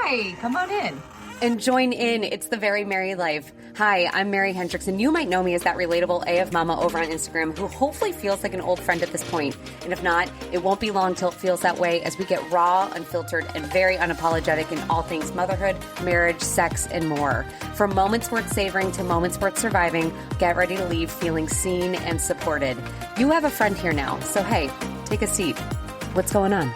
Hi, come on in. And join in. It's the Very Merry Life. Hi, I'm Mary Hendricks, and you might know me as that relatable AF Mama over on Instagram who hopefully feels like an old friend at this point. And if not, it won't be long till it feels that way as we get raw, unfiltered, and very unapologetic in all things motherhood, marriage, sex, and more. From moments worth savoring to moments worth surviving, get ready to leave feeling seen and supported. You have a friend here now, so hey, take a seat. What's going on?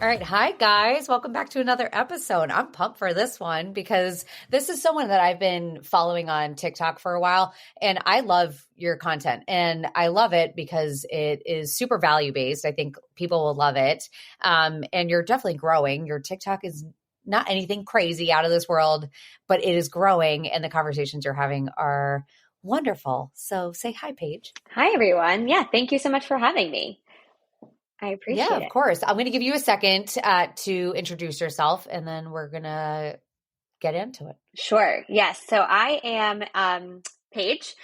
All right. Hi, guys. Welcome back to another episode. I'm pumped for this one because this is someone that I've been following on TikTok for a while, and I love your content. And I love it because it is super value-based. I think people will love it. And you're definitely growing. Your TikTok is not anything crazy out of this world, but it is growing, and the conversations you're having are wonderful. So say hi, Paige. Hi, everyone. Yeah, thank you so much for having me. I appreciate it. Yeah, of course. I'm going to give you a second to introduce yourself, and then we're going to get into it. Sure. Yes. So I am Paige.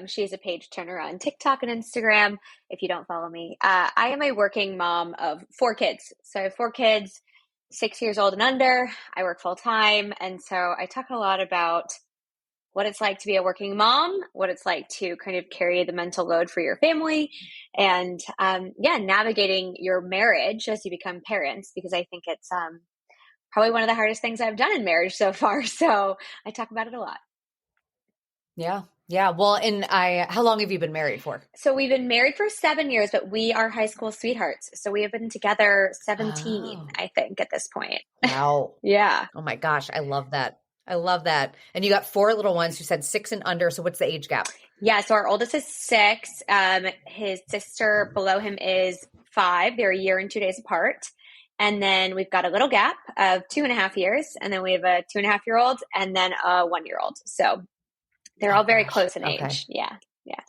She's a page turner on TikTok and Instagram, if you don't follow me. I am a working mom of 4 kids. So I have 4 kids, 6 years old and under. I work full time. And so I talk a lot about what it's like to be a working mom, what it's like to kind of carry the mental load for your family, and navigating your marriage as you become parents, because I think it's probably one of the hardest things I've done in marriage so far. So I talk about it a lot. Yeah. Yeah. Well, and how long have you been married for? So we've been married for 7 years, but we are high school sweethearts. So we have been together 17, I think, at this point. Wow. Yeah. Oh my gosh. I love that. I love that. And you got 4 little ones. You said 6 and under. So what's the age gap? Yeah. So our oldest is 6. His sister below him is 5. They're a year and 2 days apart. And then we've got a little gap of 2.5 years. And then we have a 2.5-year-old and then a 1-year-old. So they're all very close in age. Yeah. Yeah.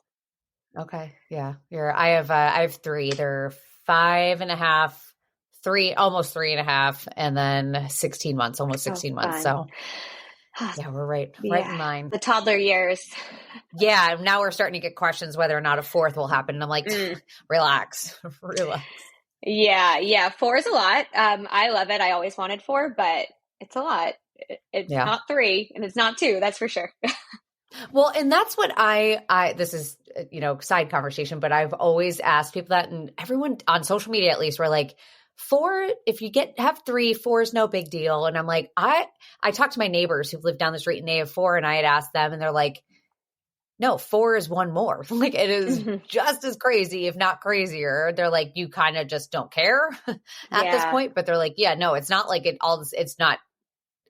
Okay. Yeah. I have 3. They're 5.5, 3, almost 3.5, and then 16 months, almost 16 months. So yeah, we're right in line. The toddler years. Yeah. Now we're starting to get questions whether or not a 4th will happen. And I'm like, relax. Yeah. Yeah. 4 is a lot. I love it. I always wanted 4, but it's a lot. It's not 3 and it's not 2. That's for sure. Well, and that's what this is, side conversation, but I've always asked people that, and everyone on social media, at least, we're like, 4, if you have 3, 4 is no big deal. And I'm like, I talked to my neighbors who've lived down the street and they have 4, and I had asked them and they're like, no, 4 is 1 more. Like, it is just as crazy, if not crazier. They're like, you kind of just don't care at this point, but they're like, yeah, no, it's not like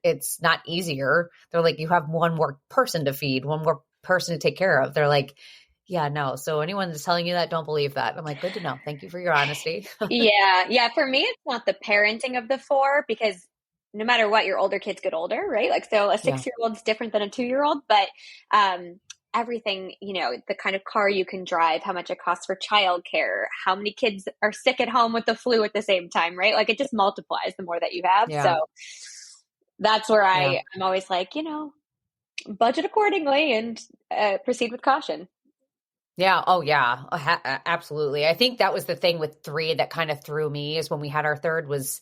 it's not easier. They're like, you have 1 more person to feed, 1 more person to take care of. They're like, yeah, no. So anyone that's telling you that, don't believe that. I'm like, good to know. Thank you for your honesty. Yeah. For me, it's not the parenting of the 4, because no matter what, your older kids get older, right? Like, so a 6-year-old is different than a 2-year-old, but everything, the kind of car you can drive, how much it costs for childcare, how many kids are sick at home with the flu at the same time, right? Like, it just multiplies the more that you have. Yeah. So that's where I'm always like, budget accordingly and proceed with caution. Yeah. Oh, yeah. Absolutely. I think that was the thing with 3 that kind of threw me, is when we had our 3rd was,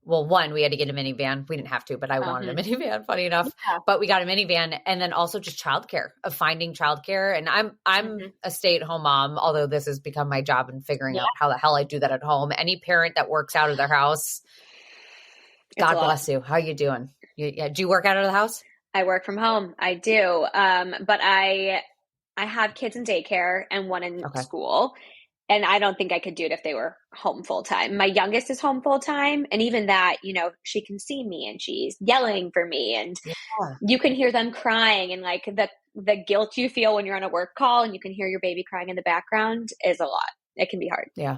well, 1, we had to get a minivan. We didn't have to, but I wanted a minivan, funny enough. Yeah. But we got a minivan, and then also just childcare, of finding childcare. And I'm a stay-at-home mom, although this has become my job and figuring out how the hell I do that at home. Any parent that works out of their house, God bless you. How you doing? Do you work out of the house? I work from home. I do. But I have kids in daycare and 1 in school. And I don't think I could do it if they were home full time. My youngest is home full time. And even that, she can see me and she's yelling for me, and you can hear them crying, and like the guilt you feel when you're on a work call and you can hear your baby crying in the background is a lot. It can be hard. Yeah.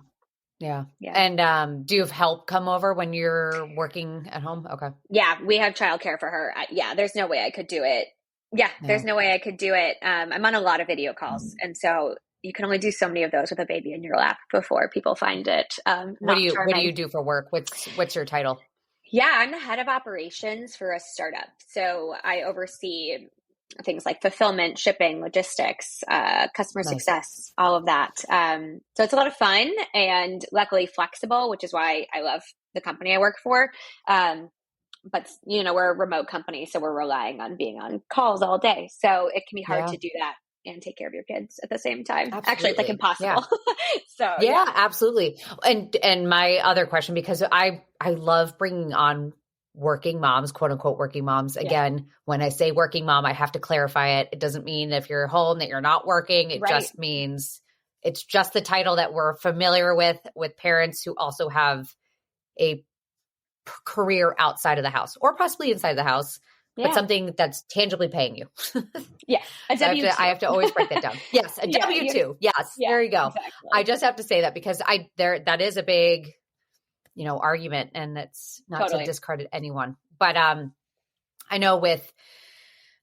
Yeah. And do you have help come over when you're working at home? Okay. Yeah, we have childcare for her. There's no way I could do it. There's no way I could do it. I'm on a lot of video calls. And so you can only do so many of those with a baby in your lap before people find it. What do you do for work? What's your title? Yeah, I'm the head of operations for a startup. So I oversee things like fulfillment, shipping, logistics, customer success, all of that. So it's a lot of fun and luckily flexible, which is why I love the company I work for. But we're a remote company, so we're relying on being on calls all day. So it can be hard to do that and take care of your kids at the same time. Absolutely. Actually, it's like impossible. So yeah, absolutely. And my other question, because I love bringing on working moms, quote unquote working moms. Again, when I say working mom, I have to clarify it. It doesn't mean if you're home that you're not working. It just means it's just the title that we're familiar with parents who also have a career outside of the house or possibly inside the house, but something that's tangibly paying you. A W-2. I have to always break that down. Yes, a W-2. Yes, there you go. Exactly. I just have to say that because that is a big, argument, and that's not to discredit anyone. But I know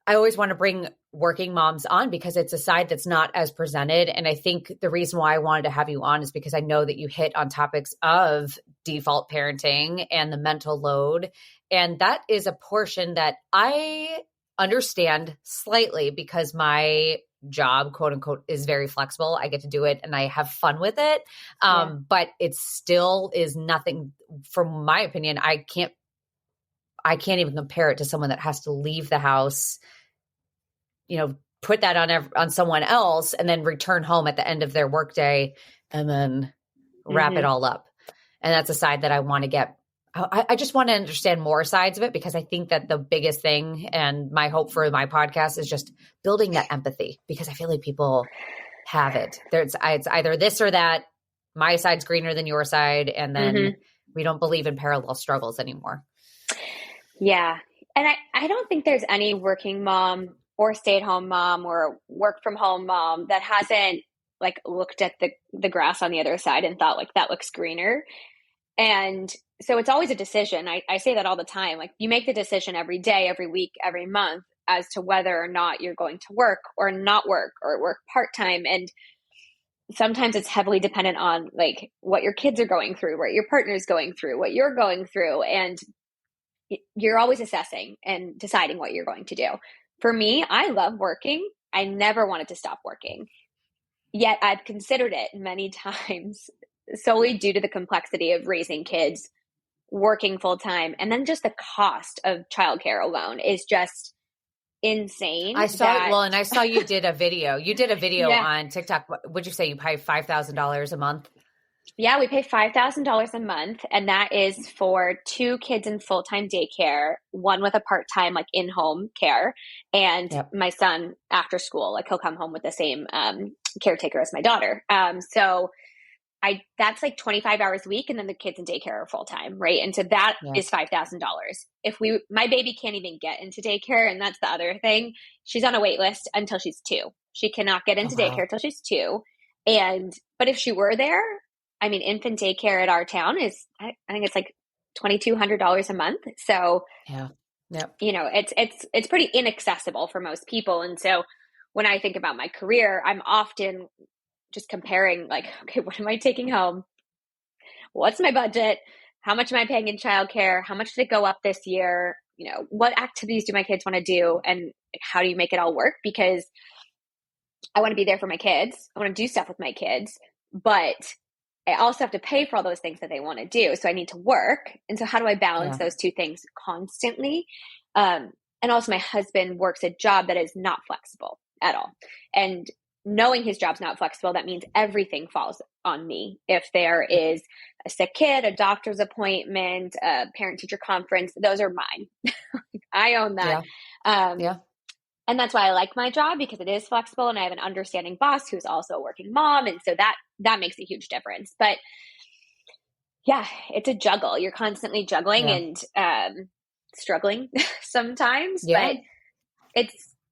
I always want to bring working moms on because it's a side that's not as presented. And I think the reason why I wanted to have you on is because I know that you hit on topics of default parenting and the mental load. And that is a portion that I understand slightly because my job, quote unquote, is very flexible. I get to do it and I have fun with it. But it still is nothing, from my opinion. I can't even compare it to someone that has to leave the house, put that on someone else and then return home at the end of their workday and then wrap it all up. And that's a side that I want to get. I just want to understand more sides of it because I think that the biggest thing and my hope for my podcast is just building that empathy because I feel like people have it. It's either this or that. My side's greener than your side. And then we don't believe in parallel struggles anymore. Yeah. And I don't think there's any working mom or stay-at-home mom or work-from-home mom that hasn't looked at the grass on the other side and thought that looks greener. And so it's always a decision. I say that all the time. You make the decision every day, every week, every month as to whether or not you're going to work or not work or work part-time. And sometimes it's heavily dependent on what your kids are going through, what your partner's going through, what you're going through. And you're always assessing and deciding what you're going to do. For me, I love working. I never wanted to stop working. Yet I've considered it many times solely due to the complexity of raising kids, working full time, and then just the cost of childcare alone is just insane. I saw you did a video. You did a video on TikTok. Would you say you pay $5,000 a month? Yeah, we pay $5,000 a month, and that is for 2 kids in full-time daycare, one with a part-time in-home care, and my son after school. He'll come home with the same caretaker as my daughter. So that's 25 hours a week, and then the kids in daycare are full-time, right? And so that is $5,000. My baby can't even get into daycare, and that's the other thing. She's on a wait list until she's 2. She cannot get into daycare until she's 2. But if she were there, infant daycare at our town is, I think it's $2,200 a month. So, it's pretty inaccessible for most people. And so when I think about my career, I'm often just comparing okay, what am I taking home? What's my budget? How much am I paying in childcare? How much did it go up this year? What activities do my kids want to do? And how do you make it all work? Because I want to be there for my kids. I want to do stuff with my kids, but I also have to pay for all those things that they want to do. So I need to work. And so how do I balance those two things constantly? And also my husband works a job that is not flexible at all. And knowing his job's not flexible, that means everything falls on me. If there is a sick kid, a doctor's appointment, a parent-teacher conference, those are mine. I own that. And that's why I like my job, because it is flexible and I have an understanding boss who's also a working mom. And so that makes a huge difference. But it's a juggle. You're constantly juggling and struggling sometimes. But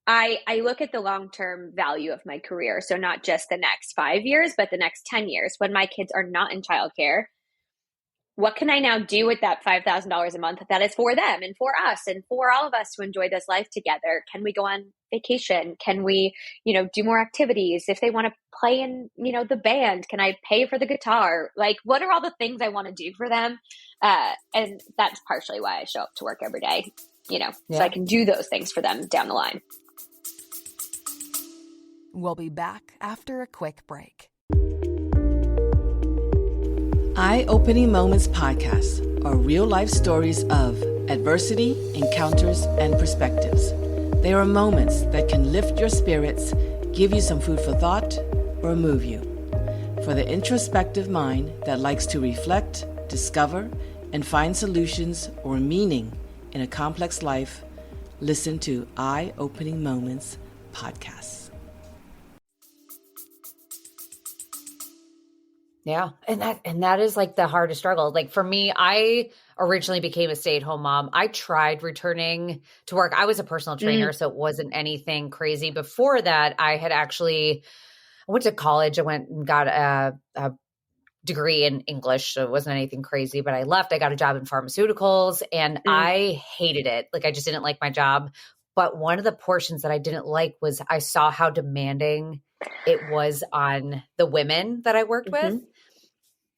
I look at the long-term value of my career. So not just the next 5 years, but the next 10 years when my kids are not in childcare. What can I now do with that $5,000 a month that is for them and for us and for all of us to enjoy this life together? Can we go on vacation? Can we, do more activities? If they want to play in, the band, can I pay for the guitar? What are all the things I want to do for them? And that's partially why I show up to work every day, so I can do those things for them down the line. We'll be back after a quick break. Eye-Opening Moments Podcast, are real-life stories of adversity, encounters, and perspectives. They are moments that can lift your spirits, give you some food for thought, or move you. For the introspective mind that likes to reflect, discover, and find solutions or meaning in a complex life, listen to Eye-Opening Moments podcasts. Yeah. And that is like the hardest struggle. Like for me, I originally became a stay-at-home mom. I tried returning to work. I was a personal trainer, so it wasn't anything crazy. Before that, I went to college. I went and got a degree in English, so it wasn't anything crazy, but I left. I got a job in pharmaceuticals and I hated it. Like I just didn't like my job. But one of the portions that I didn't like was I saw how demanding it was on the women that I worked with.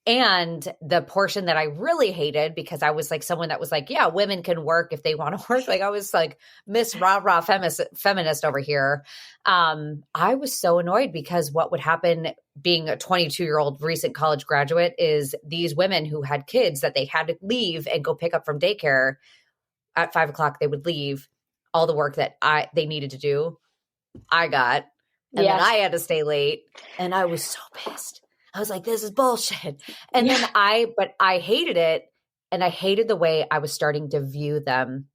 And the portion that I really hated, because I was like someone that was like, yeah, women can work if they want to work. Like I was like Miss Rah-Rah feminist over here. I was so annoyed because what would happen being a 22-year-old recent college graduate is these women who had kids that they had to leave and go pick up from daycare at 5:00, they would leave. All the work that they needed to do, I got. And then I had to stay late. And I was so pissed. I was like, this is bullshit. And then I hated it. And I hated the way I was starting to view them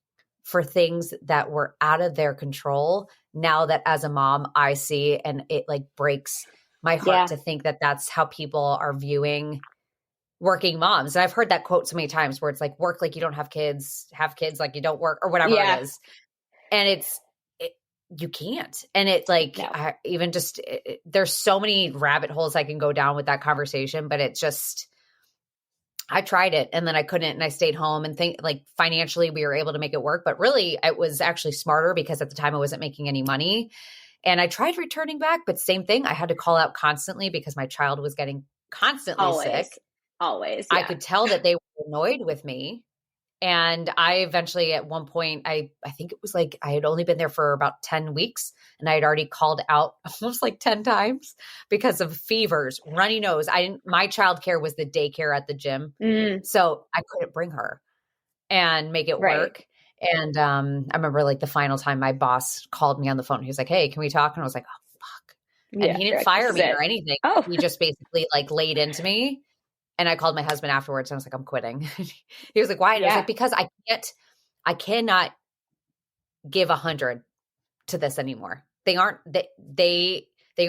for things that were out of their control. Now that as a mom, I see, and it like breaks my heart to think that that's how people are viewing working moms. And I've heard that quote so many times where it's like, work like you don't have kids like you don't work, or whatever it is. And you can't. And it's like, there's so many rabbit holes I can go down with that conversation, but it just, I tried it and then I couldn't, and I stayed home and think like financially we were able to make it work, but really it was actually smarter because at the time I wasn't making any money. And I tried returning back, but same thing. I had to call out constantly because my child was getting constantly sick. Always. I could tell that they were annoyed with me. And I eventually at one point, I think it was like I had only been there for about 10 weeks and I had already called out almost like 10 times because of fevers, runny nose. My childcare was the daycare at the gym. So I couldn't bring her and make it work. And I remember like the final time my boss called me on the phone. He was like, hey, can we talk? And I was like, oh, fuck. And he didn't fire me or anything. He just basically like laid into me. And I called my husband afterwards and I was like, I'm quitting. He was like, why? And I was like, because I cannot give 100 to this anymore. They are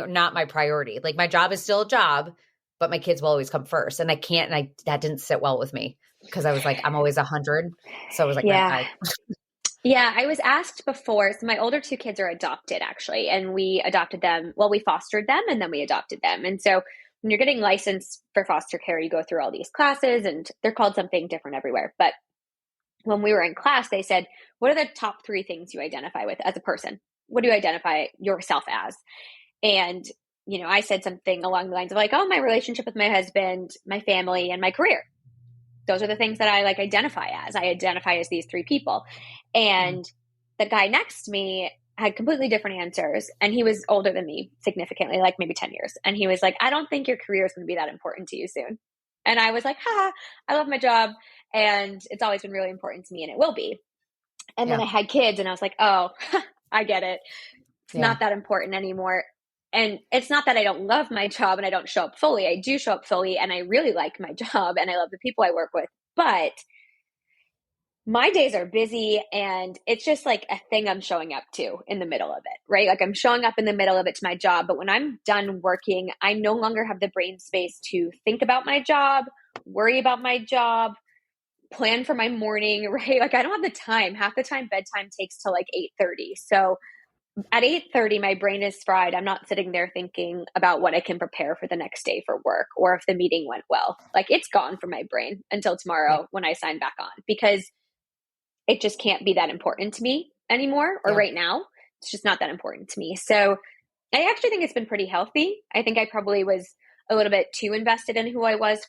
not my priority. Like my job is still a job, but my kids will always come first. And I can't, and that didn't sit well with me because I was like, I'm always 100. So I was like, Yeah, I was asked before. So my older two kids are adopted actually. And we adopted them. Well, we fostered them and then we adopted them. And so when you're getting licensed for foster care, you go through all these classes and they're called something different everywhere. But when we were in class, they said, what are the top 3 things you identify with as a person? What do you identify yourself as? And, I said something along the lines of like, oh, my relationship with my husband, my family, and my career. Those are the things that I like identify as. I identify as these 3 people. And the guy next to me had completely different answers. And he was older than me significantly, like maybe 10 years. And he was like, I don't think your career is going to be that important to you soon. And I was like, I love my job. And it's always been really important to me and it will be. And then I had kids and I was like, oh, I get it. It's not that important anymore. And it's not that I don't love my job and I don't show up fully. I do show up fully and I really like my job and I love the people I work with. But my days are busy and it's just like a thing I'm showing up to in the middle of it, right? Like I'm showing up in the middle of it to my job, but when I'm done working, I no longer have the brain space to think about my job, worry about my job, plan for my morning, right? Like I don't have the time. Half the time bedtime takes till like 8:30. So at 8:30, my brain is fried. I'm not sitting there thinking about what I can prepare for the next day for work or if the meeting went well. Like it's gone from my brain until tomorrow when I sign back on because it just can't be that important to me anymore or right now. It's just not that important to me. So I actually think it's been pretty healthy. I think I probably was a little bit too invested in who I was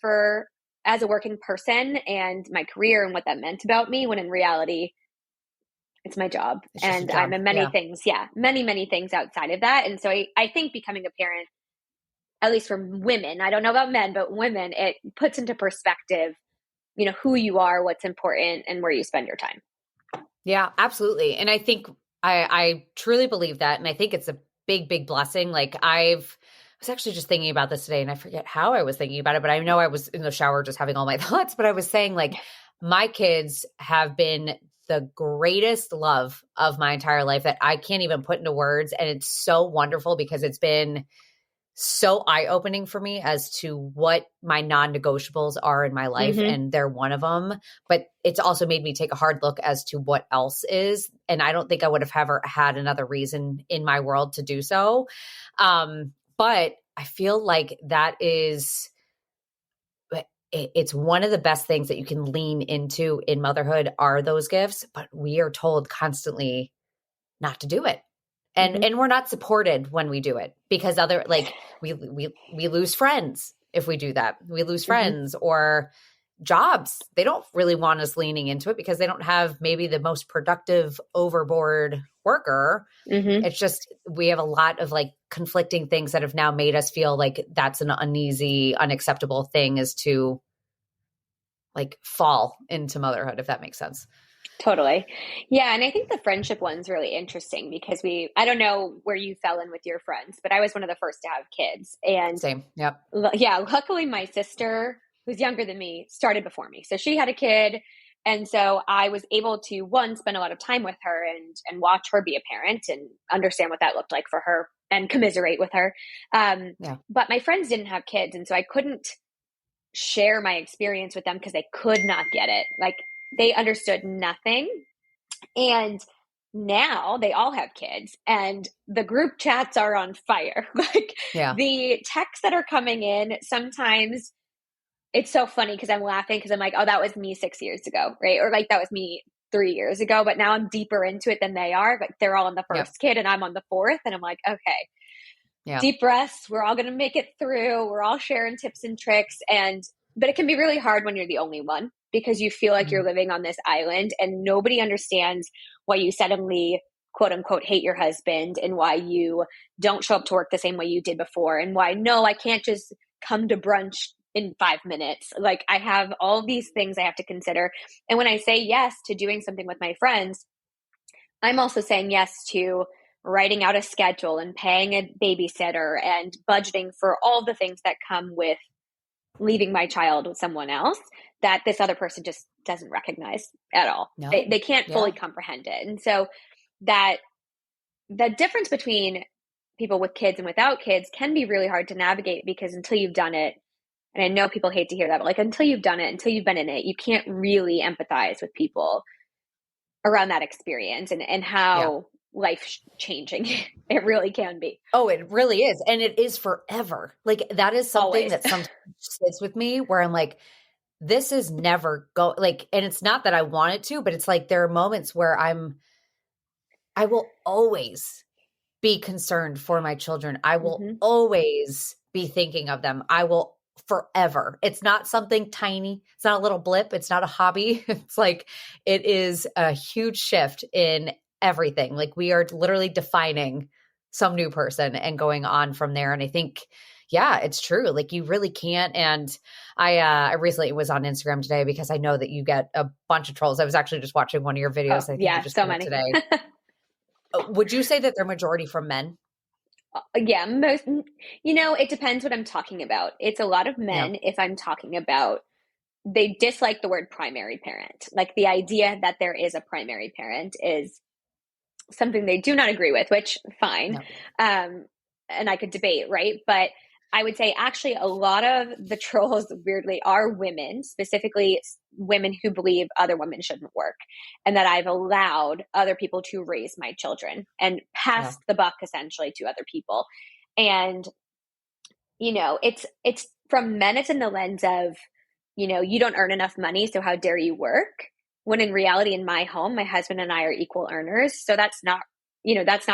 as a working person and my career and what that meant about me, when in reality, it's my job. And I'm in many things. Many things outside of that. And so I think becoming a parent, at least for women, I don't know about men, but women, it puts into perspective who you are, what's important, and where you spend your time. Yeah, absolutely. And I think I truly believe that. And I think it's a big, big blessing. Like I was actually just thinking about this today and I forget how I was thinking about it, but I know I was in the shower just having all my thoughts, but I was saying like my kids have been the greatest love of my entire life that I can't even put into words. And it's so wonderful because it's been so eye-opening for me as to what my non-negotiables are in my life. Mm-hmm. And they're one of them, but it's also made me take a hard look as to what else is. And I don't think I would have ever had another reason in my world to do so. But I feel like that is, it's one of the best things that you can lean into in motherhood are those gifts, but we are told constantly not to do it. And we're not supported when we do it because we lose friends if we do that. We lose friends or jobs. They don't really want us leaning into it because they don't have maybe the most productive overboard worker. It's just, we have a lot of like conflicting things that have now made us feel like that's an uneasy, unacceptable thing is to like fall into motherhood, if that makes sense. Totally. Yeah. And I think the friendship one's really interesting because I don't know where you fell in with your friends, but I was one of the first to have kids. And Same. Yep. Yeah, luckily my sister, who's younger than me, started before me. So she had a kid. And so I was able to, one, spend a lot of time with her and watch her be a parent and understand what that looked like for her and commiserate with her. But my friends didn't have kids. And so I couldn't share my experience with them because they could not get it. Like, they understood nothing. And now they all have kids and the group chats are on fire. Like the texts that are coming in, sometimes it's so funny because I'm laughing because I'm like, oh, that was me 6 years ago, right? Or like, that was me 3 years ago, but now I'm deeper into it than they are. Like, they're all on the first kid and I'm on the fourth. And I'm like, okay, deep breaths. We're all going to make it through. We're all sharing tips and tricks. But it can be really hard when you're the only one because you feel like you're living on this island and nobody understands why you suddenly, quote unquote, hate your husband and why you don't show up to work the same way you did before. And why, no, I can't just come to brunch in 5 minutes. Like, I have all these things I have to consider. And when I say yes to doing something with my friends, I'm also saying yes to writing out a schedule and paying a babysitter and budgeting for all the things that come with leaving my child with someone else that this other person just doesn't recognize at all. No. They can't fully comprehend it. And so that the difference between people with kids and without kids can be really hard to navigate because until you've done it, and I know people hate to hear that, but like until you've done it, until you've been in it, you can't really empathize with people around that experience and how life changing it really can be. Oh, it really is. And it is forever. Like, that is something that sometimes sits with me where I'm like, this is never and it's not that I want it to, but it's like, there are moments where I will always be concerned for my children. I will always be thinking of them. I will forever. It's not something tiny. It's not a little blip. It's not a hobby. It's like, it is a huge shift in everything. Like, we are literally defining some new person and going on from there. And I think, it's true. Like, you really can't. And I recently was on Instagram today because I know that you get a bunch of trolls. I was actually just watching one of your videos. I think you just so many today. Would you say that they're majority from men? Yeah, most, it depends what I'm talking about. It's a lot of men if I'm talking about, they dislike the word primary parent. Like, the idea that there is a primary parent is something they do not agree with, which fine. No. And I could debate, right? But I would say actually a lot of the trolls weirdly are women, specifically women who believe other women shouldn't work and that I've allowed other people to raise my children and passed the buck essentially to other people. And, it's from men, it's in the lens of, you don't earn enough money, so how dare you work? When in reality, in my home, my husband and I are equal earners. So that's not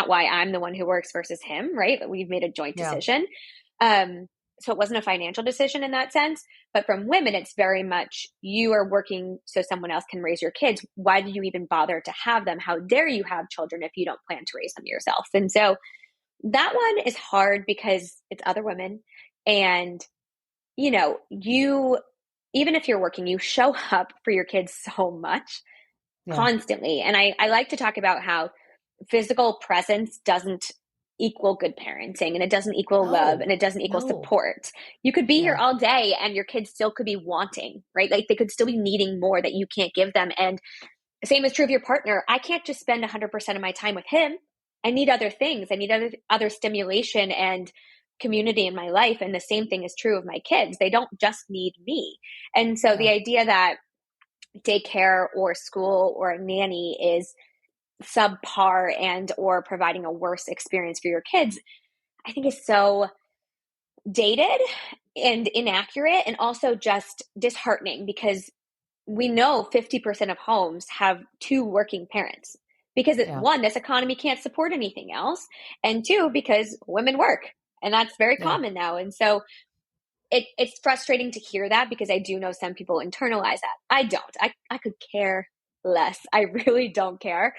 why I'm the one who works versus him, right? But we've made a joint decision. So it wasn't a financial decision in that sense, but from women, it's very much, you are working so someone else can raise your kids. Why do you even bother to have them? How dare you have children if you don't plan to raise them yourself? And so that one is hard because it's other women and, even if you're working, you show up for your kids so much constantly. And I like to talk about how physical presence doesn't equal good parenting, and it doesn't equal love, and it doesn't equal support. You could be here all day and your kids still could be wanting, right? Like they could still be needing more that you can't give them. And the same is true of your partner. I can't just spend 100% of my time with him. I need other things. I need other stimulation and community in my life. And the same thing is true of my kids. They don't just need me. And so the idea that daycare or school or a nanny is subpar and or providing a worse experience for your kids, I think is so dated and inaccurate, and also just disheartening, because we know 50% of homes have two working parents, because one, this economy can't support anything else, and two, because women work, and that's very common now. And so it's frustrating to hear that, because I do know some people internalize that. I don't. I could care less. I really don't care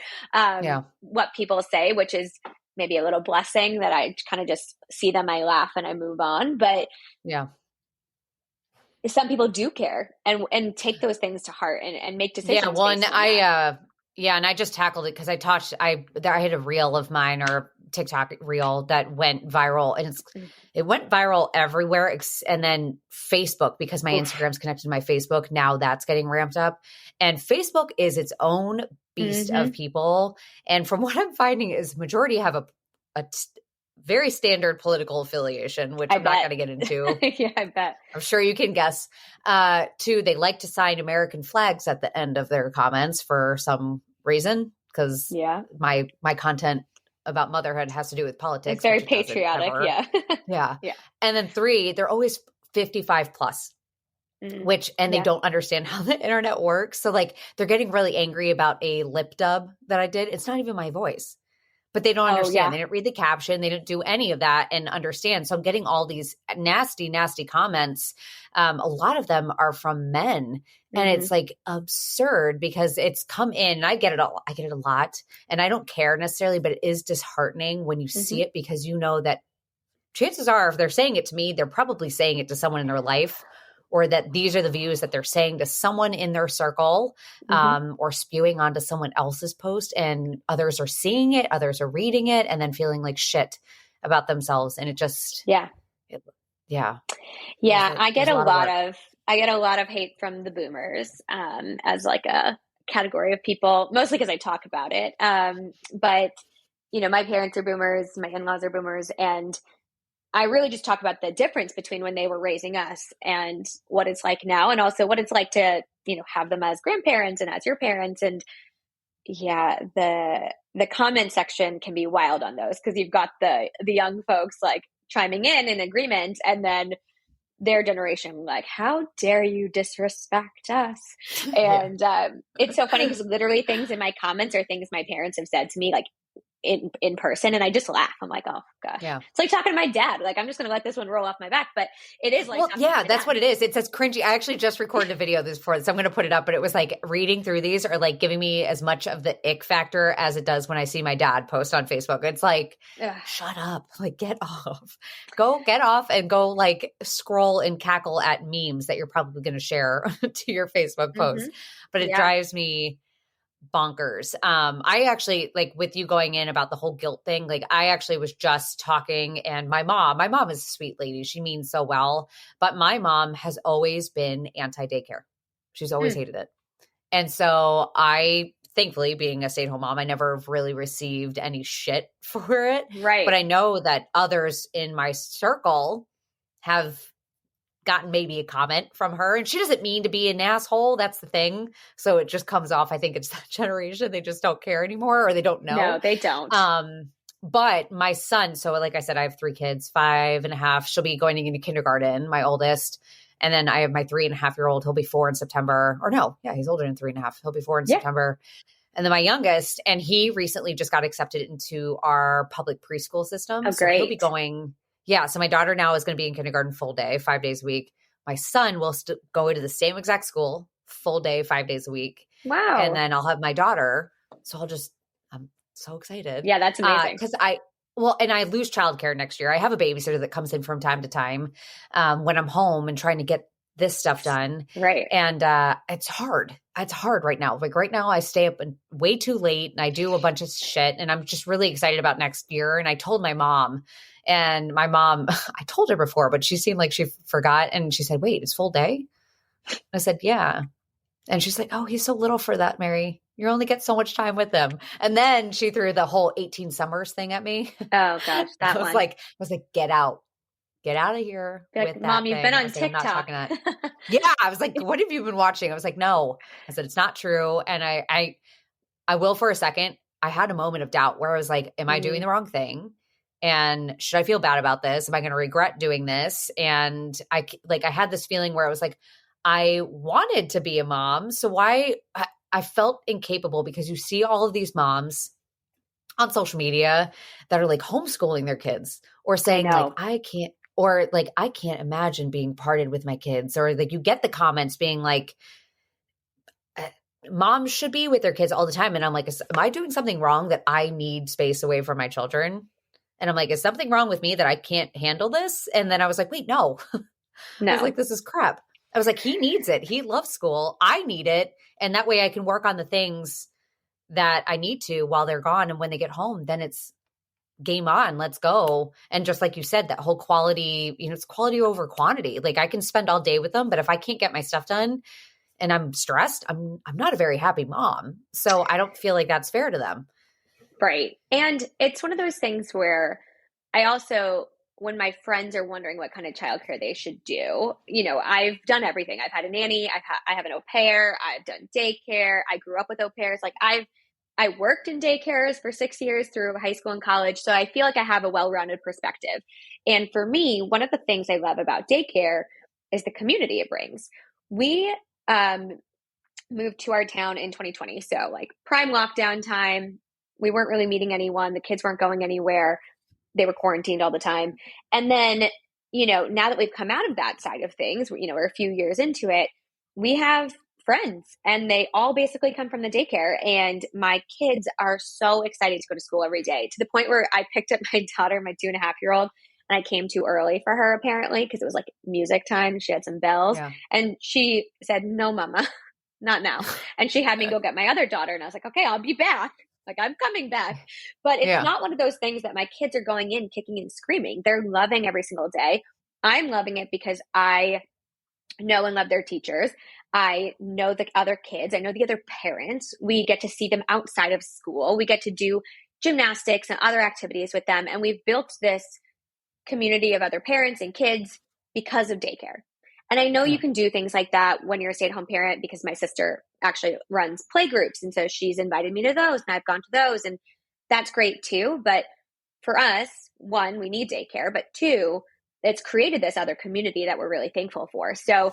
what people say, which is maybe a little blessing that I kind of just see them, I laugh, and I move on. But some people do care and take those things to heart and make decisions. Yeah, well, and and I just tackled it because I had a reel of mine, or TikTok reel, that went viral, and it went viral everywhere. And then Facebook, because my Instagram's connected to my Facebook, now that's getting ramped up. And Facebook is its own beast of people. And from what I'm finding is majority have a very standard political affiliation, which I'm not going to get into. Yeah, I bet. I'm sure you can guess. Two, they like to sign American flags at the end of their comments for some reason, because my content about motherhood has to do with politics. It's very patriotic. Yeah. And then three, they're always 55 plus, which, and they don't understand how the internet works. So like they're getting really angry about a lip dub that I did. It's not even my voice, but they don't understand. They didn't read the caption. They didn't do any of that and understand. So I'm getting all these nasty, nasty comments. A lot of them are from men. And it's like absurd, because it's come in, and I get it a lot, and I don't care necessarily, but it is disheartening when you see it, because you know that chances are, if they're saying it to me, they're probably saying it to someone in their life, or that these are the views that they're saying to someone in their circle, or spewing onto someone else's post, and others are seeing it, others are reading it, and then feeling like shit about themselves. And it just, I get a lot of hate from the boomers, as like a category of people, mostly because I talk about it. But you know, my parents are boomers, my in-laws are boomers, and I really just talk about the difference between when they were raising us and what it's like now, and also what it's like to, you know, have them as grandparents and as your parents. And the comment section can be wild on those, because you've got the young folks like chiming in agreement, and then their generation like, how dare you disrespect us? And it's so funny, because literally things in my comments are things my parents have said to me, like in person, and I just laugh. I'm like, oh gosh, it's like talking to my dad. Like, I'm just gonna let this one roll off my back, but it is like, that's what it is. It says cringy. I actually just recorded a video this for, so I'm gonna put it up, but it was like reading through these are like giving me as much of the ick factor as it does when I see my dad post on Facebook. It's like, shut up, like get off, and go like scroll and cackle at memes that you're probably gonna share to your Facebook post. But it drives me bonkers. I actually, like with you going in about the whole guilt thing, like I actually was just talking, and my mom is a sweet lady. She means so well, but my mom has always been anti-daycare. She's always hated it. And so I, thankfully, being a stay-at-home mom, I never really received any shit for it. Right. But I know that others in my circle have gotten maybe a comment from her, and she doesn't mean to be an asshole. That's the thing. So it just comes off. I think it's that generation. They just don't care anymore, or they don't know. No, they don't. But my son, so like I said, I have 3 kids, 5.5. She'll be going into kindergarten, my oldest. And then I have my 3.5-year-old. He'll be 4 in September. Or no, he's older than 3.5. He'll be 4 in September. And then my youngest, and he recently just got accepted into our public preschool system. Oh, so great. he'll be going. Yeah. So my daughter now is going to be in kindergarten full day, 5 days a week. My son will go into the same exact school, full day, 5 days a week. Wow. And then I'll have my daughter. So I'm so excited. Yeah, that's amazing. Because I lose childcare next year. I have a babysitter that comes in from time to time when I'm home and trying to get this stuff done. Right. And it's hard. It's hard right now. Like right now I stay up way too late and I do a bunch of shit and I'm just really excited about next year. And I told my mom, I told her before, but she seemed like she forgot. And she said, wait, it's full day? I said, yeah. And she's like, oh, he's so little for that, Mary. You only get so much time with him. And then she threw the whole 18 summers thing at me. Oh gosh, that I was like, get out of here like, with Mom, that you've thing. been I on was like, I'm not TikTok. talking that. Yeah. I was like, what have you been watching? I was like, no. I said, it's not true. And I will for a second. I had a moment of doubt where I was like, am I doing the wrong thing? And should I feel bad about this? Am I going to regret doing this? And I had this feeling where I was like, I wanted to be a mom. So I felt incapable because you see all of these moms on social media that are like homeschooling their kids or saying like, I can't, or like, I can't imagine being parted with my kids, or like you get the comments being like, moms should be with their kids all the time. And I'm like, am I doing something wrong that I need space away from my children? And I'm like, is something wrong with me that I can't handle this? And then I was like, wait, no. I was like, this is crap. I was like, he needs it. He loves school. I need it. And that way I can work on the things that I need to while they're gone. And when they get home, then it's game on, let's go. And just like you said, that whole quality, it's quality over quantity. Like I can spend all day with them, but if I can't get my stuff done and I'm stressed, I'm not a very happy mom. So I don't feel like that's fair to them. Right. And it's one of those things where I also, when my friends are wondering what kind of childcare they should do, I've done everything. I've had a nanny. I have an au pair. I've done daycare. I grew up with au pairs. Like I worked in daycares for 6 years through high school and college. So I feel like I have a well-rounded perspective. And for me, one of the things I love about daycare is the community it brings. We moved to our town in 2020. So like prime lockdown time, we weren't really meeting anyone. The kids weren't going anywhere. They were quarantined all the time. And then, now that we've come out of that side of things, we're a few years into it, we have friends and they all basically come from the daycare. And my kids are so excited to go to school every day, to the point where I picked up my daughter, my 2.5-year-old, and I came too early for her apparently because it was like music time. She had some bells and she said, no, mama, not now. And she had me go get my other daughter. And I was like, okay, I'll be back. Like I'm coming back. But it's not one of those things that my kids are going in kicking and screaming. They're loving every single day. I'm loving it because I know and love their teachers. I know the other kids. I know the other parents. We get to see them outside of school. We get to do gymnastics and other activities with them. And we've built this community of other parents and kids because of daycare. And I know you can do things like that when you're a stay-at-home parent, because my sister actually runs play groups. And so she's invited me to those and I've gone to those, and that's great too. But for us, one, we need daycare, but two, it's created this other community that we're really thankful for. So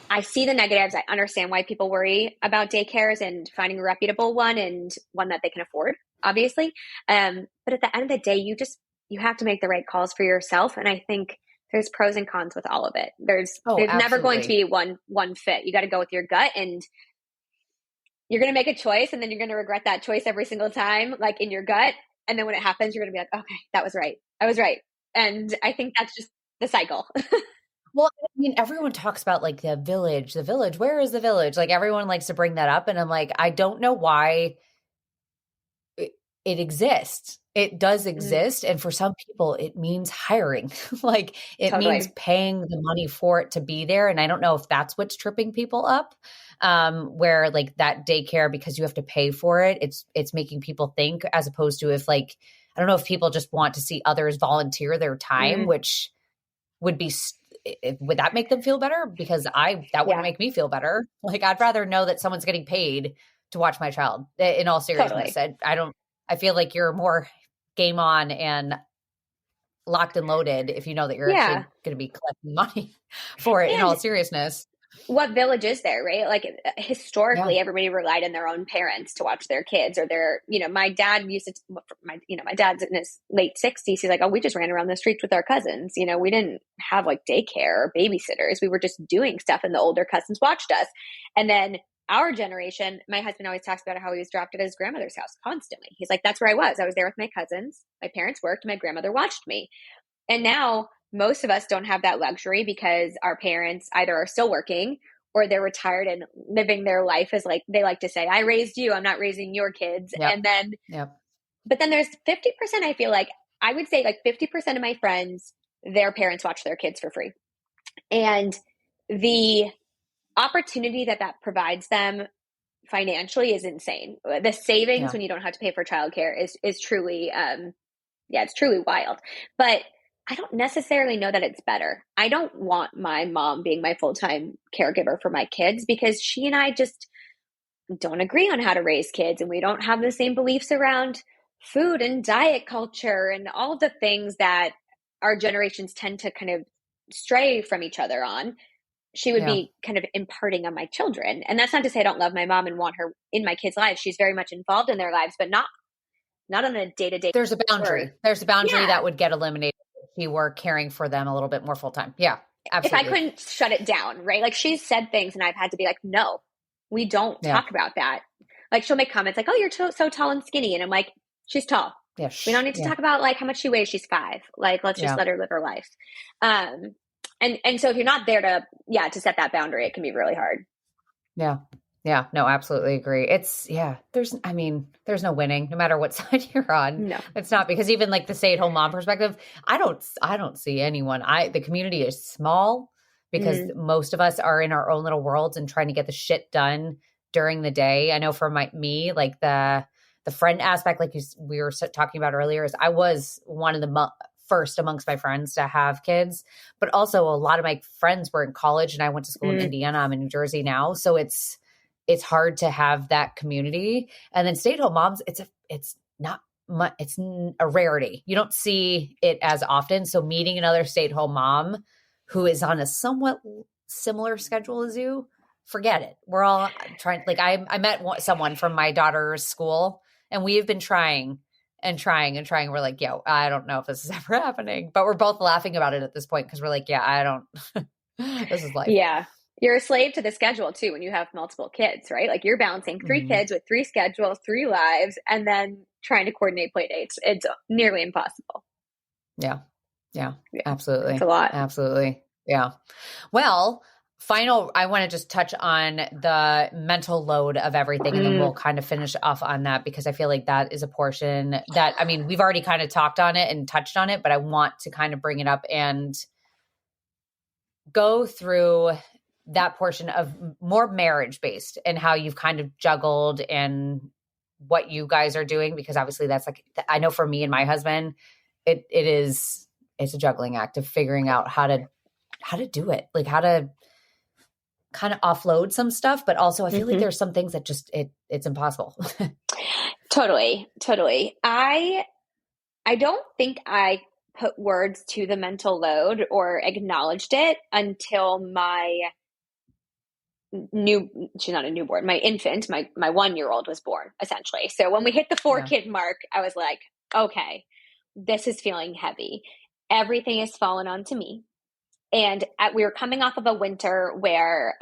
I see the negatives. I understand why people worry about daycares and finding a reputable one and one that they can afford, obviously. But at the end of the day, you have to make the right calls for yourself. And I think there's pros and cons with all of it. There's never going to be one fit. You got to go with your gut, and you're going to make a choice, and then you're going to regret that choice every single time, like in your gut. And then when it happens, you're going to be like, okay, that was right. I was right. And I think that's just the cycle. Well, I mean, everyone talks about like the village, where is the village? Like everyone likes to bring that up. And I'm like, I don't know why it exists. It does exist. And for some people, it means hiring. Like it means paying the money for it to be there. And I don't know if that's what's tripping people up, where like that daycare, because you have to pay for it, it's making people think, as opposed to if like, I don't know if people just want to see others volunteer their time, which would be, would that make them feel better? Because that wouldn't make me feel better. Like I'd rather know that someone's getting paid to watch my child, in all seriousness. I feel like you're more game on and locked and loaded if you know that you're actually going to be collecting money for it, in all seriousness. What village is there, right? Like historically, everybody relied on their own parents to watch their kids, or their, my dad used to, my dad's in his late 60s. He's like, oh, we just ran around the streets with our cousins. We didn't have like daycare or babysitters. We were just doing stuff, and the older cousins watched us. And then our generation, my husband always talks about how he was dropped at his grandmother's house constantly. He's like, that's where I was. I was there with my cousins. My parents worked. My grandmother watched me. And now most of us don't have that luxury because our parents either are still working or they're retired and living their life as like, they like to say, I raised you, I'm not raising your kids. Yep. And then, Yep. but then there's 50%, I feel like, I would say like 50% of my friends, their parents watch their kids for free. And the opportunity that provides them financially is insane. The savings when you don't have to pay for childcare is truly, it's truly wild. But I don't necessarily know that it's better. I don't want my mom being my full-time caregiver for my kids because she and I just don't agree on how to raise kids, and we don't have the same beliefs around food and diet culture and all of the things that our generations tend to kind of stray from each other on. She would be kind of imparting on my children. And that's not to say I don't love my mom and want her in my kids' lives. She's very much involved in their lives, but not on a day-to-day. There's a boundary. There's a boundary that would get eliminated if you were caring for them a little bit more full-time. Yeah, absolutely. If I couldn't shut it down, right? Like she's said things and I've had to be like, no, we don't talk about that. Like she'll make comments like, oh, you're so tall and skinny. And I'm like, she's tall. Yeah, we don't need to talk about like how much she weighs. She's 5. Like, let's just let her live her life. And so if you're not there to set that boundary, it can be really hard. Yeah. Yeah, no, absolutely agree. There's no winning no matter what side you're on. No, it's not, because even like the stay-at-home mom perspective, I don't see anyone. The community is small because most of us are in our own little worlds and trying to get the shit done during the day. I know for me, like the friend aspect, like we were talking about earlier, is I was one of the first amongst my friends to have kids, but also a lot of my friends were in college and I went to school in Indiana. I'm in New Jersey now. So it's hard to have that community. And then stay-at-home moms, it's not much, it's a rarity. You don't see it as often. So meeting another stay-at-home mom who is on a somewhat similar schedule as you, forget it. We're all trying, like I met someone from my daughter's school and we have been trying. We're like, yo, I don't know if this is ever happening, but we're both laughing about it at this point because we're like, yeah, I don't, this is life. Yeah. You're a slave to the schedule too when you have multiple kids, right? Like you're balancing 3 kids with 3 schedules, 3 lives, and then trying to coordinate play dates. It's nearly impossible. Yeah. Absolutely. It's a lot. Absolutely. Yeah. Well, I want to just touch on the mental load of everything, and then we'll kind of finish off on that because I feel like that is a portion that, we've already kind of talked on it and touched on it, but I want to kind of bring it up and go through that portion of more marriage based and how you've kind of juggled and what you guys are doing, because obviously that's like, I know for me and my husband, it's a juggling act of figuring out how to do it, like how to kind of offload some stuff, but also I feel like there's some things that just it's impossible. Totally. I don't think I put words to the mental load or acknowledged it until my she's not a newborn, my infant, my 1-year-old was born essentially. So when we hit the 4-kid mark, I was like, okay, this is feeling heavy. Everything has fallen onto me. And we were coming off of a winter where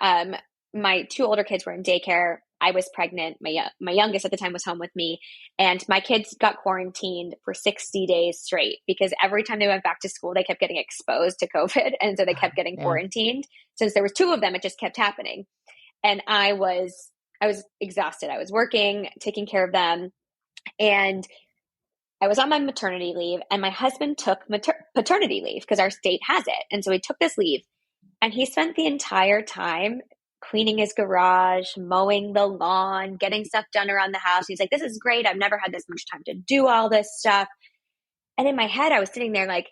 my 2 older kids were in daycare. I was pregnant. My youngest at the time was home with me. And my kids got quarantined for 60 days straight because every time they went back to school, they kept getting exposed to COVID. And so they kept getting quarantined. Since there was 2 of them, it just kept happening. And I was exhausted. I was working, taking care of them. And I was on my maternity leave, and my husband took paternity leave because our state has it. And so he took this leave, and he spent the entire time cleaning his garage, mowing the lawn, getting stuff done around the house. He's like, this is great. I've never had this much time to do all this stuff. And in my head, I was sitting there like,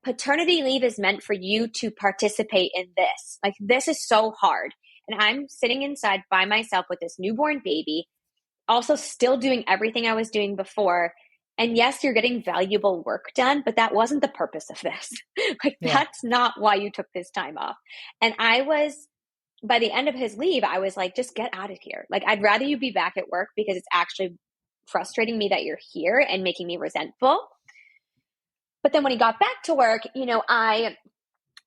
paternity leave is meant for you to participate in this. Like, this is so hard. And I'm sitting inside by myself with this newborn baby, also still doing everything I was doing before. And yes, you're getting valuable work done, but that wasn't the purpose of this. That's not why you took this time off. And by the end of his leave, I was like, just get out of here. Like, I'd rather you be back at work because it's actually frustrating me that you're here and making me resentful. But then when he got back to work, I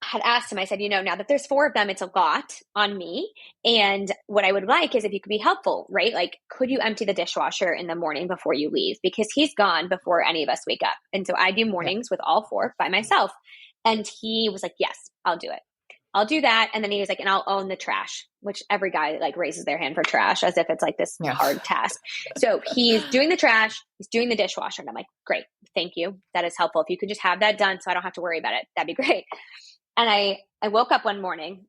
had asked him, I said, now that there's 4 of them, it's a lot on me. And what I would like is if you could be helpful, right? Like, could you empty the dishwasher in the morning before you leave? Because he's gone before any of us wake up. And so I do mornings with all 4 by myself. And he was like, yes, I'll do it. I'll do that. And then he was like, and I'll own the trash, which every guy like raises their hand for trash as if it's like this hard task. So he's doing the trash, he's doing the dishwasher. And I'm like, great, thank you. That is helpful. If you could just have that done so I don't have to worry about it, that'd be great. And I woke up one morning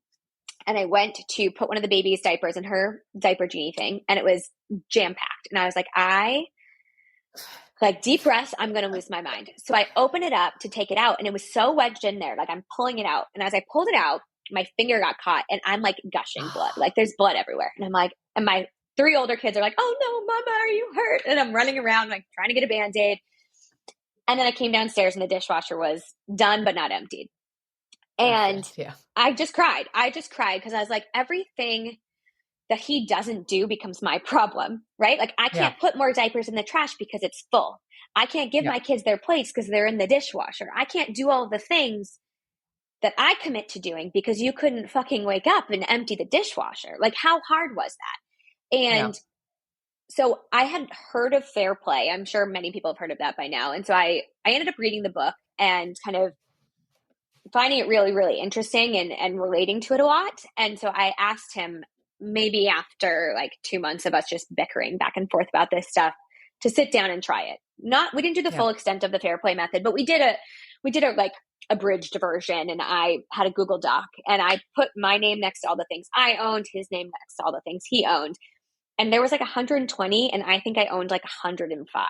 and I went to put one of the baby's diapers in her diaper genie thing, and it was jam packed. And I was like, deep breath, I'm going to lose my mind. So I open it up to take it out, and it was so wedged in there. Like I'm pulling it out. And as I pulled it out, my finger got caught and I'm like gushing blood. Like there's blood everywhere. And I'm like, and my 3 older kids are like, oh no, mama, are you hurt? And I'm running around like trying to get a Band-Aid. And then I came downstairs and the dishwasher was done, but not emptied. And I just cried. Because I was like, everything that he doesn't do becomes my problem, right? Like I can't put more diapers in the trash because it's full. I can't give my kids their plates because they're in the dishwasher. I can't do all the things that I commit to doing because you couldn't fucking wake up and empty the dishwasher. Like how hard was that? And so I had heard of fair play. I'm sure many people have heard of that by now. And so I ended up reading the book and kind of finding it really, really interesting and relating to it a lot. And so I asked him, maybe after like 2 months of us just bickering back and forth about this stuff, to sit down and try it. We didn't do the full extent of the fair play method, but we did a like abridged version, and I had a Google Doc and I put my name next to all the things I owned, his name next to all the things he owned. And there was like 120, and I think I owned like 105.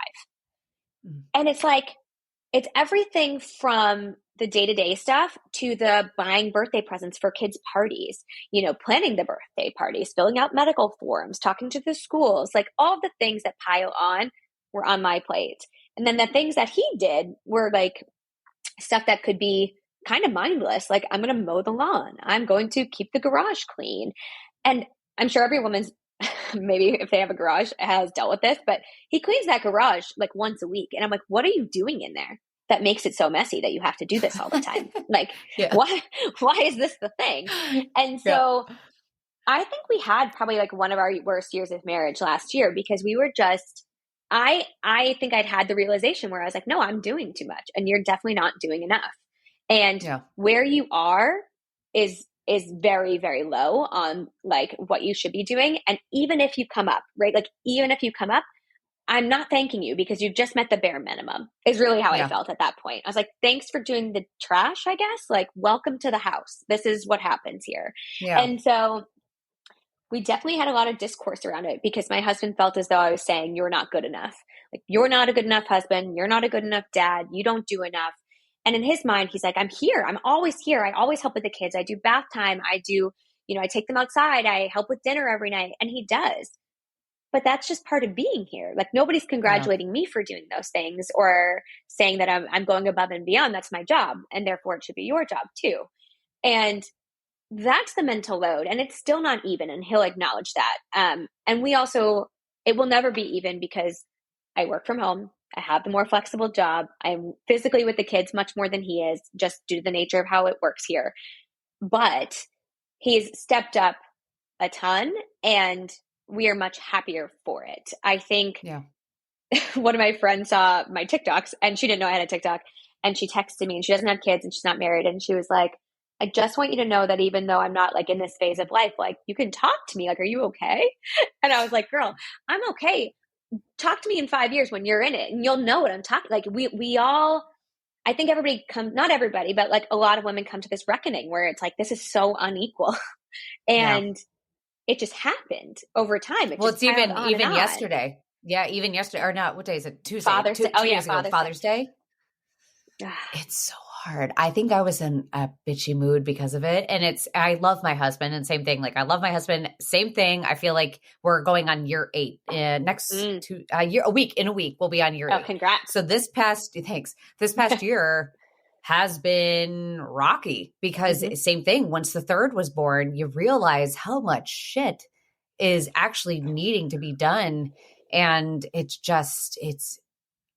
And it's like, it's everything from the day-to-day stuff to the buying birthday presents for kids' parties, planning the birthday parties, filling out medical forms, talking to the schools, like all the things that pile on were on my plate. And then the things that he did were like stuff that could be kind of mindless. Like I'm going to mow the lawn. I'm going to keep the garage clean. And I'm sure every woman's maybe if they have a garage has dealt with this, but he cleans that garage like once a week. And I'm like, what are you doing in there that makes it so messy that you have to do this all the time? Like, why is this the thing? And so I think we had probably like one of our worst years of marriage last year because we were just, I think I'd had the realization where I was like, no, I'm doing too much and you're definitely not doing enough. And where you are is very, very low on like what you should be doing. And even if you come up, right? Like even if you come up, I'm not thanking you because you've just met the bare minimum is really how I felt at that point. I was like, thanks for doing the trash, I guess. Like, welcome to the house. This is what happens here. And so we definitely had a lot of discourse around it because my husband felt as though I was saying, you're not good enough. Like, you're not a good enough husband. You're not a good enough dad. You don't do enough. And in his mind, he's like, I'm here. I'm always here. I always help with the kids. I do bath time. I do, I take them outside. I help with dinner every night. And he does. But that's just part of being here. Like nobody's congratulating me for doing those things or saying that I'm going above and beyond. That's my job. And therefore it should be your job too. And that's the mental load. And it's still not even. And he'll acknowledge that. And we also, it will never be even because I work from home. I have the more flexible job. I'm physically with the kids much more than he is, just due to the nature of how it works here. But he's stepped up a ton and we are much happier for it. I think one of my friends saw my TikToks and she didn't know I had a TikTok and she texted me and she doesn't have kids and she's not married. And she was like, I just want you to know that even though I'm not like in this phase of life, like you can talk to me. Like, are you okay? And I was like, girl, I'm okay. Talk to me in 5 years when you're in it and you'll know what I'm talking. Like we all, I think everybody not everybody, but like a lot of women come to this reckoning where it's like, this is so unequal. And it just happened over time. It's even yesterday. Yeah. Even yesterday or not. What day is it? Tuesday. Father's Day. Father's Day. It's so hard. I think I was in a bitchy mood because of it. And I love my husband and same thing. Like I love my husband, same thing. I feel like we're going on year 8 next to a week we'll be on year 8. Oh, congrats. So this past year has been rocky because same thing. Once the third was born, you realize how much shit is actually needing to be done. And it's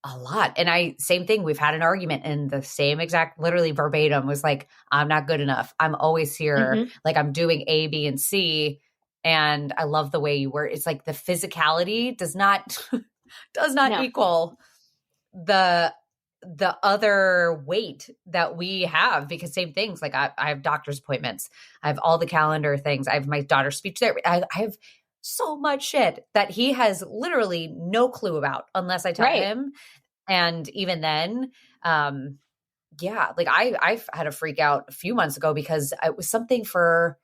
a lot. And same thing. We've had an argument and the same exact, literally verbatim was like, I'm not good enough. I'm always here. Like I'm doing A, B, and C. And I love the way you were. It's like the physicality does not equal the the other weight that we have, because same things, like I have doctor's appointments. I have all the calendar things. I have my daughter's speech there. I have so much shit that he has literally no clue about unless I tell him. And even then, yeah, like I've had a freak out a few months ago because it was something for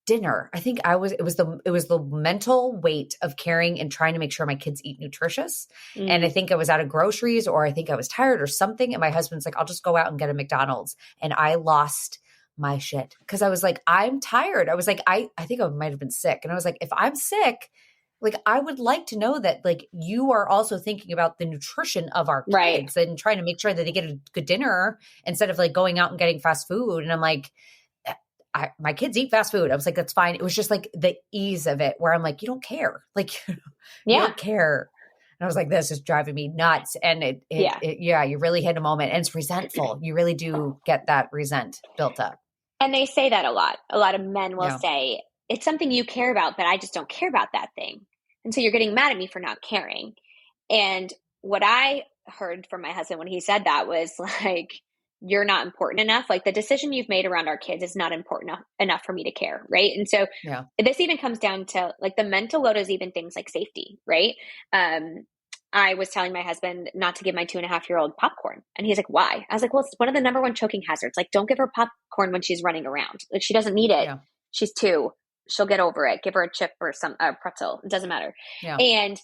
dinner. I think it was the mental weight of carrying and trying to make sure my kids eat nutritious. And I think I was out of groceries, or I think I was tired or something. And my husband's like, I'll just go out and get a McDonald's. And I lost my shit because I was like, I'm tired. I was like, I think I might have been sick. And I was like, if I'm sick, like, I would like to know that, like, you are also thinking about the nutrition of our kids and trying to make sure that they get a good dinner instead of like going out and getting fast food. And I'm like, my kids eat fast food. I was like, that's fine. It was just like the ease of it where I'm like, you don't care. Like, you don't care. And I was like, this is driving me nuts. And you really hit a moment, and it's resentful. You really do get that resent built up. And they say that a lot. A lot of men will say, it's something you care about, but I just don't care about that thing. And so you're getting mad at me for not caring. And what I heard from my husband when he said that was like, you're not important enough. Like, the decision you've made around our kids is not important enough for me to care. Right. And so this even comes down to like the mental load is even things like safety. Right. I was telling my husband not to give my 2.5-year-old popcorn. And he's like, why? I was like, well, it's one of the number one choking hazards. Like, don't give her popcorn when she's running around. Like, she doesn't need it. Yeah. She's 2. She'll get over it. Give her a chip or a pretzel. It doesn't matter. Yeah. And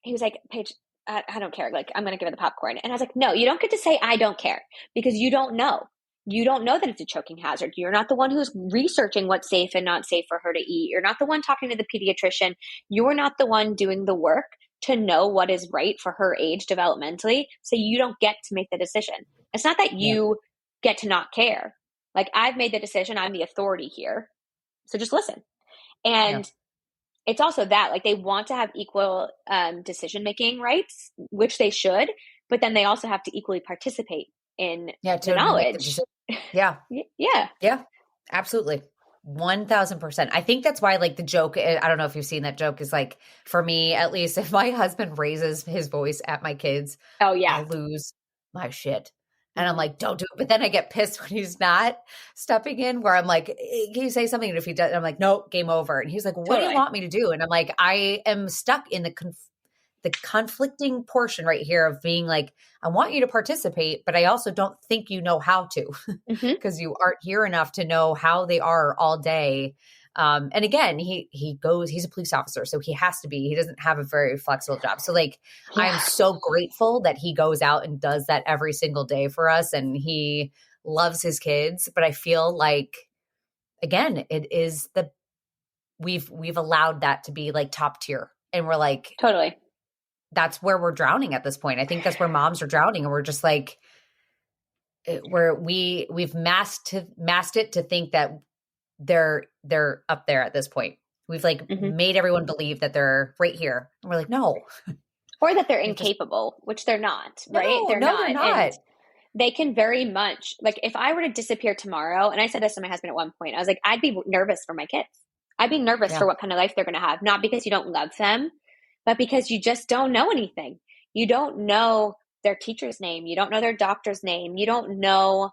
he was like, Paige, I don't care. Like, I'm going to give her the popcorn. And I was like, no, you don't get to say, I don't care, because you don't know. You don't know that it's a choking hazard. You're not the one who's researching what's safe and not safe for her to eat. You're not the one talking to the pediatrician. You're not the one doing the work to know what is right for her age developmentally. So you don't get to make the decision. It's not that you get to not care. Like, I've made the decision. I'm the authority here. So just listen. And it's also that, like, they want to have equal decision-making rights, which they should, but then they also have to equally participate in the knowledge. Yeah, absolutely. 1000%. I think that's why, like, the joke, I don't know if you've seen that joke, is like, for me, at least, if my husband raises his voice at my kids, I lose my shit. And I'm like, don't do it. But then I get pissed when he's not stepping in, where I'm like, can you say something? And if he does, and I'm like, nope, game over. And he's like, what do you want me to do? And I'm like, I am stuck in the conflicting portion right here of being like, I want you to participate, but I also don't think you know how to, because you aren't here enough to know how they are all day. And again, he's a police officer, so he doesn't have a very flexible job. So like, I'm so grateful that he goes out and does that every single day for us. And he loves his kids, but I feel like, again, it is we've allowed that to be like top tier. And we're like, totally, that's where we're drowning at this point. I think that's where moms are drowning. And we're just like, we've masked it to think that they're up there at this point. We've like made everyone believe that they're right here. And we're like, no. Or that they're incapable, which they're not, right? No, they're not. And they can very much, like, if I were to disappear tomorrow, and I said this to my husband at one point, I was like, I'd be nervous for my kids. I'd be nervous for what kind of life they're going to have. Not because you don't love them, but because you just don't know anything. You don't know their teacher's name. You don't know their doctor's name. You don't know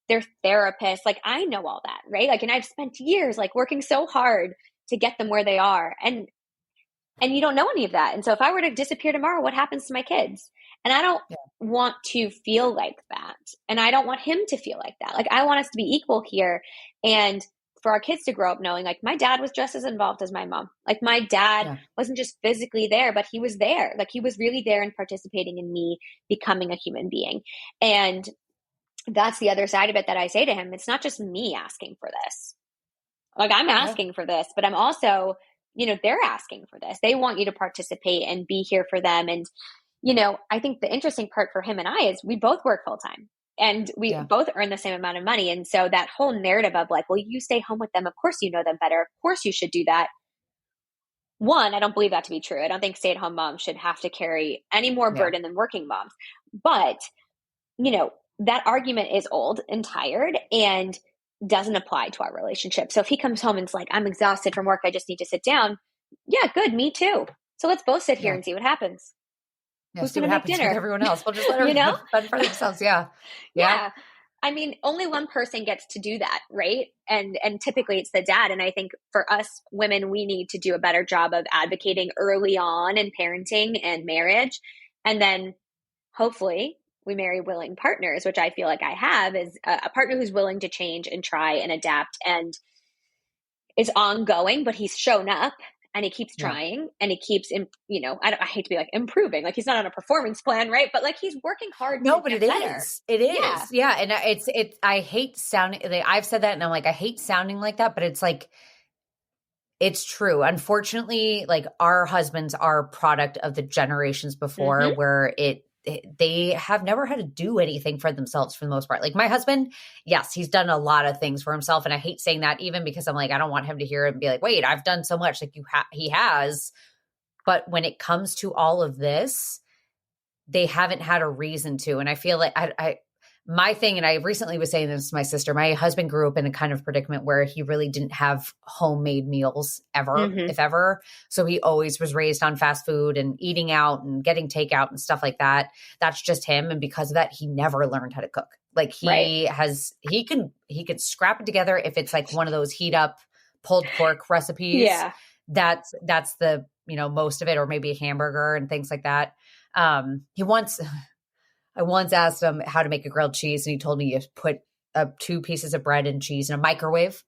their therapist. Like, I know all that, right? Like, and I've spent years like working so hard to get them where they are. And you don't know any of that. And so if I were to disappear tomorrow, what happens to my kids? And I don't want to feel like that. And I don't want him to feel like that. Like, I want us to be equal here. And for our kids to grow up knowing, like, my dad was just as involved as my mom. Like, my dad wasn't just physically there, but he was there. Like, he was really there and participating in me becoming a human being. And that's the other side of it that I say to him. It's not just me asking for this. Like, I'm asking for this, but I'm also, they're asking for this. They want you to participate and be here for them. And, I think the interesting part for him and I is we both work full time and we both earn the same amount of money. And so that whole narrative of like, well, you stay home with them. Of course, you know them better. Of course you should do that. One, I don't believe that to be true. I don't think stay-at-home moms should have to carry any more burden than working moms. But, that argument is old and tired and doesn't apply to our relationship. So if he comes home and it's like, I'm exhausted from work, I just need to sit down. Yeah, good. Me too. So let's both sit here and see what happens. Yeah, Who's see going what to make happens dinner? with everyone else. We'll just let everyone know? fend for themselves. Yeah. Yeah. I mean, only one person gets to do that, right? And typically it's the dad. And I think for us women, we need to do a better job of advocating early on in parenting and marriage. And then hopefully we marry willing partners, which I feel like I have, is a partner who's willing to change and try and adapt and is ongoing, but he's shown up and he keeps Yeah. trying and he keeps, I hate to be like improving, like he's not on a performance plan, right? But like he's working hard No, to but get it better. is. It is. Yeah. Yeah. And I hate sounding, like, I've said that and I'm like, I hate sounding like that, but it's like, it's true. Unfortunately, like our husbands are a product of the generations before where they have never had to do anything for themselves for the most part. Like my husband, yes, he's done a lot of things for himself. And I hate saying that even because I'm like, I don't want him to hear it and be like, wait, I've done so much. Like he has. But when it comes to all of this, they haven't had a reason to. And I feel like my thing, and I recently was saying this to my sister, my husband grew up in a kind of predicament where he really didn't have homemade meals ever, if ever. So he always was raised on fast food and eating out and getting takeout and stuff like that. That's just him. And because of that, he never learned how to cook. Like he could scrap it together if it's like one of those heat up pulled pork recipes. Yeah. That's the, most of it, or maybe a hamburger and things like that. I once asked him how to make a grilled cheese, and he told me you put 2 pieces of bread and cheese in a microwave.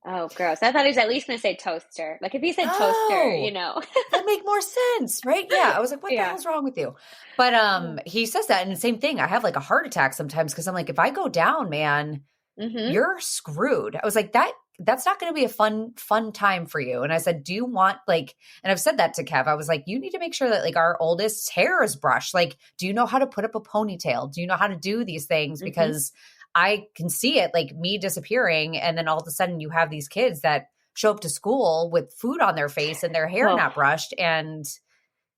Oh, gross. I thought he was at least going to say toaster. Like if he said toaster, That'd make more sense, right? Yeah. I was like, what the hell's wrong with you? But he says that, and the same thing. I have like a heart attack sometimes because I'm like, if I go down, man, you're screwed. I was like, that's not going to be a fun time for you. And I said, do you want and I've said that to Kev, I was like, you need to make sure that like our oldest's hair is brushed. Like, do you know how to put up a ponytail? Do you know how to do these things? Because I can see it like me disappearing. And then all of a sudden you have these kids that show up to school with food on their face and their hair not brushed. And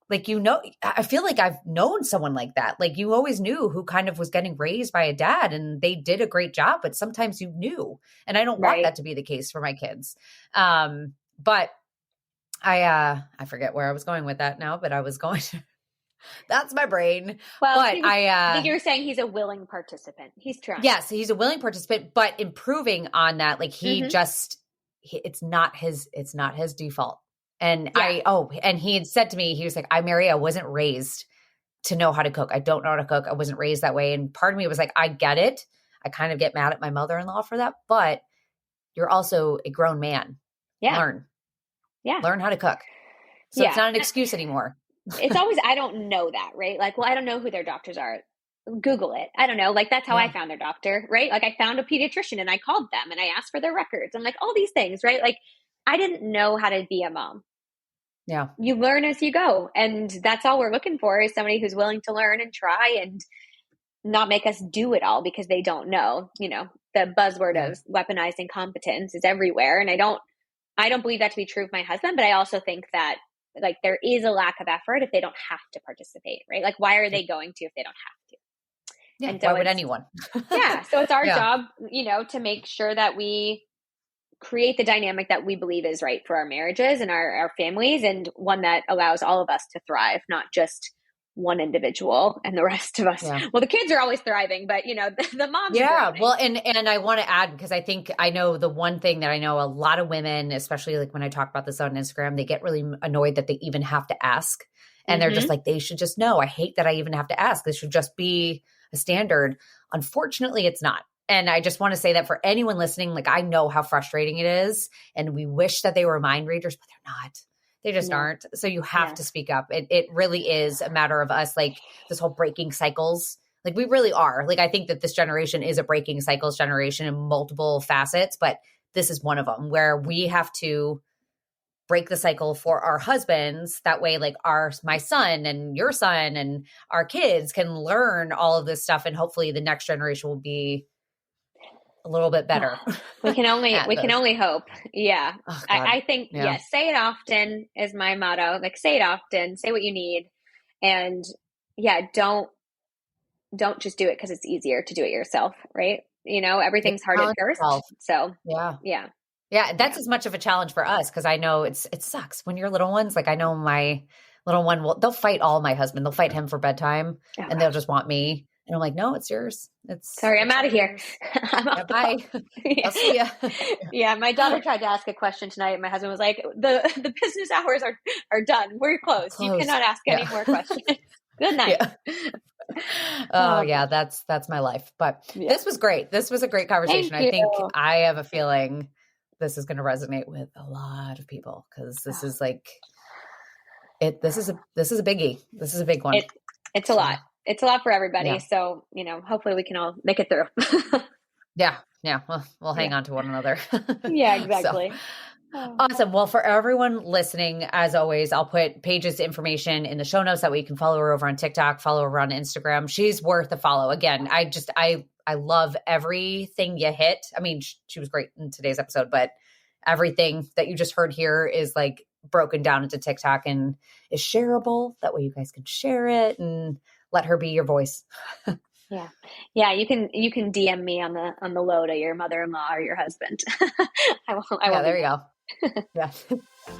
like, I feel like I've known someone like that. Like you always knew who kind of was getting raised by a dad and they did a great job, but sometimes you knew. And I don't want that to be the case for my kids. But I forget where I was going with that now, but I was going to, that's my brain. Well, but I think you were saying he's a willing participant. He's trying. Yes, he's a willing participant, but improving on that. Like he it's not his default. And and he had said to me, he was like, I wasn't raised to know how to cook. I don't know how to cook. I wasn't raised that way. And part of me was like, I get it. I kind of get mad at my mother-in-law for that, but you're also a grown man. Yeah. Learn how to cook. So it's not an excuse anymore. It's always, I don't know that, right? Like, well, I don't know who their doctors are. Google it. I don't know. Like that's how I found their doctor, right? Like I found a pediatrician and I called them and I asked for their records and like all these things, right? Like I didn't know how to be a mom. Yeah. You learn as you go. And that's all we're looking for is somebody who's willing to learn and try and not make us do it all because they don't know. The buzzword of weaponized incompetence is everywhere. And I don't believe that to be true of my husband, but I also think that like there is a lack of effort if they don't have to participate, right? Like why are they going to if they don't have to? Yeah, and so why would anyone? So it's our job, to make sure that we create the dynamic that we believe is right for our marriages and our families, and one that allows all of us to thrive, not just one individual and the rest of us. Yeah. Well, the kids are always thriving, but the moms. Yeah. Well, and I want to add, because I know the one thing that I know a lot of women, especially like when I talk about this on Instagram, they get really annoyed that they even have to ask. And they're just like, they should just know. I hate that I even have to ask. This should just be a standard. Unfortunately, it's not. And I just want to say that for anyone listening, like I know how frustrating it is. And we wish that they were mind readers, but they're not. They just aren't. So you have to speak up. It really is a matter of us, like this whole breaking cycles. Like we really are. Like I think that this generation is a breaking cycles generation in multiple facets, but this is one of them where we have to break the cycle for our husbands. That way, like my son and your son and our kids can learn all of this stuff. And hopefully the next generation will be a little bit better. We can only hope. Yeah. Oh, I think, say it often is my motto. Like say it often, say what you need. And don't just do it because it's easier to do it yourself. Right. Everything's hard at first. So yeah, that's as much of a challenge for us. Cause I know it sucks when you're little ones. Like I know my little one they'll fight my husband. They'll fight him for bedtime and they'll just want me. And I'm like, no, it's yours. Sorry, I'm out of here. I'm yeah, bye. I'll see ya. Yeah, my daughter tried to ask a question tonight. My husband was like, the business hours are done. We're closed. You cannot ask any more questions. Good night. Oh yeah, that's my life. But this was great. This was a great conversation. I think I have a feeling this is going to resonate with a lot of people because this is like this is a biggie. This is a big one. It's a lot. It's a lot for everybody. Yeah. So, hopefully we can all make it through. Yeah. We'll hang on to one another. Yeah, exactly. Awesome. Well, for everyone listening, as always, I'll put Paige's information in the show notes. That way you can follow her over on TikTok, follow her on Instagram. She's worth a follow. Again, I love everything you hit. I mean, she was great in today's episode, but everything that you just heard here is like broken down into TikTok and is shareable. That way you guys can share it and let her be your voice. Yeah. You can DM me on the low to your mother-in-law or your husband. I won't. There you go. Yeah.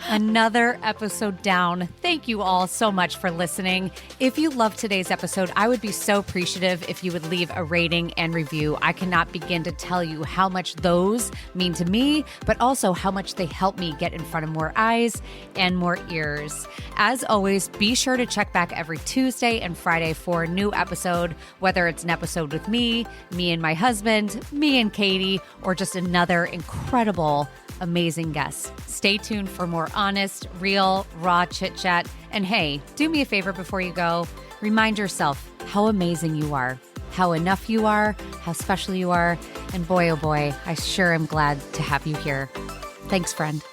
Another episode down. Thank you all so much for listening. If you loved today's episode, I would be so appreciative if you would leave a rating and review. I cannot begin to tell you how much those mean to me, but also how much they help me get in front of more eyes and more ears. As always, be sure to check back every Tuesday and Friday for a new episode, whether it's an episode with me and my husband, me and Katie, or just another incredible, amazing guest. Stay tuned for more honest, real, raw chit chat. And hey, do me a favor before you go. Remind yourself how amazing you are, how enough you are, how special you are. And boy, oh boy, I sure am glad to have you here. Thanks, friend.